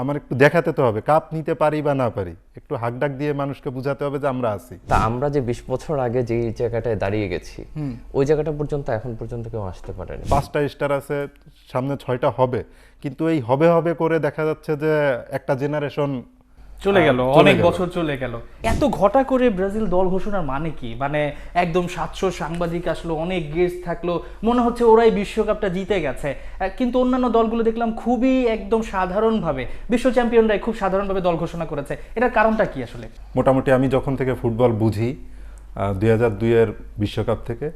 আমার একটু দেখাতে তো হবে কাপ নিতে পারি বা না পারি, একটু হাকডাক দিয়ে মানুষকে বোঝাতে হবে যে আমরা আছি। তা আমরা যে 20 বছর আগে যে জায়গাটায় দাঁড়িয়ে গেছি ওই জায়গাটা পর্যন্ত এখন পর্যন্ত কেউ আসতে পারেনি। 5টা স্টার আছে, সামনে 6টা হবে, কিন্তু এই হবে হবে করে দেখা যাচ্ছে যে একটা জেনারেশন চলে গেল, চলে অনেক গেল। বছর চলে গেল। এত ঘটা করে ব্রাজিল দল ঘোষণার মানে কি? মানে একদম 700 সাংবাদিক আসলো, অনেক গেস্ট থাকলো, মনে হচ্ছে ওরাই বিশ্বকাপটা জিতে গেছে। কিন্তু অন্যান্য দলগুলো দেখলাম খুবই একদম সাধারণভাবে, বিশ্ব চ্যাম্পিয়নরাই খুব সাধারণভাবে দল ঘোষণা করেছে। এটার কারণটা কি আসলে? মোটামুটি আমি যখন থেকে ফুটবল বুঝি 2002-এর বিশ্বকাপ থেকে,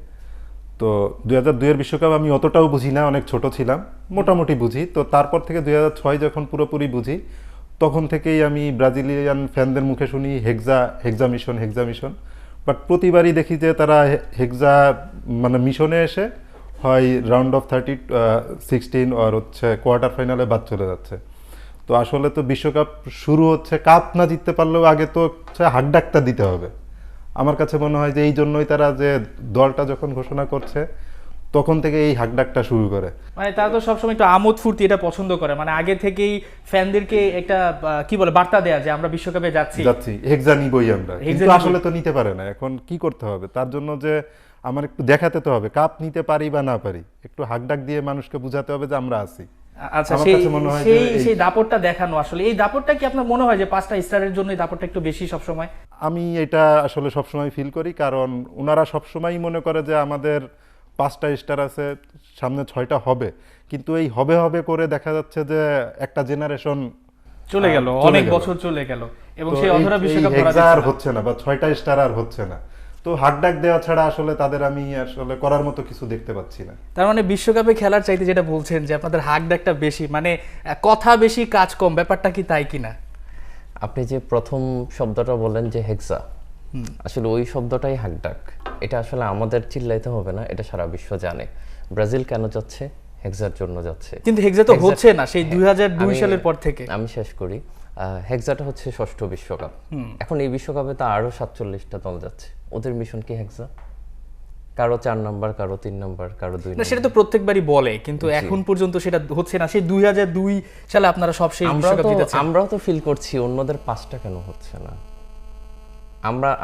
তো 2002-এর বিশ্বকাপ আমি অতটাও বুঝি না, অনেক ছোট ছিলাম, মোটামুটি বুঝি। তো তারপর থেকে 2006 যখন পুরোপুরি বুঝি, তখন থেকেই আমি ব্রাজিলিয়ান ফ্যানদের মুখে শুনি হেক্সা মিশন। বাট প্রতিবারই দেখি যে তারা হেক্সা মানে মিশনে এসে হয় রাউন্ড অফ 16 আর হচ্ছে কোয়ার্টার ফাইনালে বাদ চলে যাচ্ছে। তো আসলে তো বিশ্বকাপ শুরু হচ্ছে, কাপ না জিততে পারলেও আগে তো হচ্ছে হাকডাকটা দিতে হবে। আমার কাছে মনে হয় যে এই জন্যই তারা যে দলটা যখন ঘোষণা করছে তখন থেকে এই হাকডাকটা শুরু করে। মানে তারা তো সবসময় একটু আমোদ ফুর্তি এটা পছন্দ করে, মানে আগে থেকেই ফ্যানদেরকে একটা কি বলে বার্তা দেয়া যে আমরা বিশ্বকাপে যাচ্ছি, হেক্সা নিবই আমরা, হেক্সা কিন্তু নিবই। আসলে তো নিতে পারে না। এখন কি করতে হবে তার জন্য, যে আমার একটু দেখাতে তো হবে কাপ নিতে পারি বা না পারি, একটু হাকডাক দিয়ে মানুষকে বোঝাতে হবে যে আমরা আছি। আচ্ছা, আমার সেই কাছে মনে হয় যে সেই এই- সেই দাপটটা দেখানো, আসলে এই দাপটটা কি আপনার মনে হয় যে 5টা স্টারের জন্য এই দাপটটা একটু বেশি সবসময়? আমি এটা আসলে সবসময় ফিল করি, কারণ ওনারা সবসময় মনে করে যে আমাদের 5টা স্টার আছে, সামনে 6টা হবে, কিন্তু এই হবে হবে করে দেখা যাচ্ছে যে একটা জেনারেশন চলে গেল, চলে অনেক গেল। বছর চলে গেল, এবং তো সেই অধরা এই বিশ্বকাপ ধরা হেক্সা যাচ্ছে আর না। হচ্ছে না, বা 6টা স্টার আর হচ্ছে না। তো হাকডাক দেওয়া ছাড়া আসলে তাদের আমি আসলে করার মতো কিছু দেখতে পাচ্ছি না। তার মানে বিশ্বকাপে খেলার চাইতে যেটা বলছেন যে আপনাদের হাক ডাকটা বেশি, মানে কথা বেশি কাজ কম, ব্যাপারটা কি তাই কিনা? আপনি যে প্রথম শব্দটা বললেন যে হেক্সা, আসলে ওই শব্দটাই হাকডাক। এটা আসলে আমাদের চিল্লাইতে হবে না, এটা সারা বিশ্ব জানে ব্রাজিল কেন যাচ্ছে, হেক্সার জন্য যাচ্ছে। কিন্তু হেক্সা তো হচ্ছে না সেই হ্যাঁ, 2002 সালের পর থেকে। আমি শেষ করি। হেক্সাটা হচ্ছে ষষ্ঠ বিশ্বকাপ। এখন এই বিশ্বকাপে তো আরো 47টা দল যাচ্ছে, ওদের মিশন কি হেক্সা? কারো 4 নাম্বার, কারো 3 নাম্বার, কারো 2 না, নাম্বার। সেটা তো প্রত্যেকবারই বলে, কিন্তু এখন পর্যন্ত সেটা হচ্ছে না। সেই 2002 সালে আপনারা সব সেই বিশ্বকাপ জিতেছেন। আমরাও তো ফিল করছি অন্যদের 5টা কেন হচ্ছে না।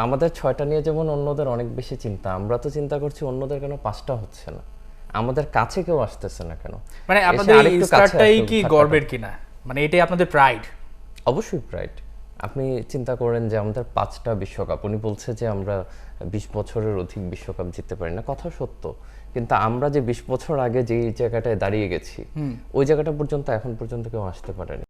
আমাদের 6টা নিয়ে যেমন অন্যদের অনেক বেশি চিন্তা, আমরা তো চিন্তা করছি অন্যদের কেন 5টা হচ্ছে না, আমাদের কাছে কেউ আসতেছে না কেন। মানে এসে আপনাদের এই আরেকটু কাছে স্টারটাই আসুক, কি ধাক্কাটা। গর্বের কিনা? মানে এটাই আপনাদের প্রাইড? অবশ্যই প্রাইড। আপনি চিন্তা করেন যে আমাদের 5টা বিশ্বকাপ, উনি বলছে যে আমরা 20 বছরের অধিক বিশ্বকাপ জিততে পারি না, কথা সত্য, কিন্তু আমরা যে 20 বছর আগে যে জায়গাটায় দাঁড়িয়ে গেছি ওই জায়গাটা পর্যন্ত এখন পর্যন্ত কেউ আসতে পারেনি।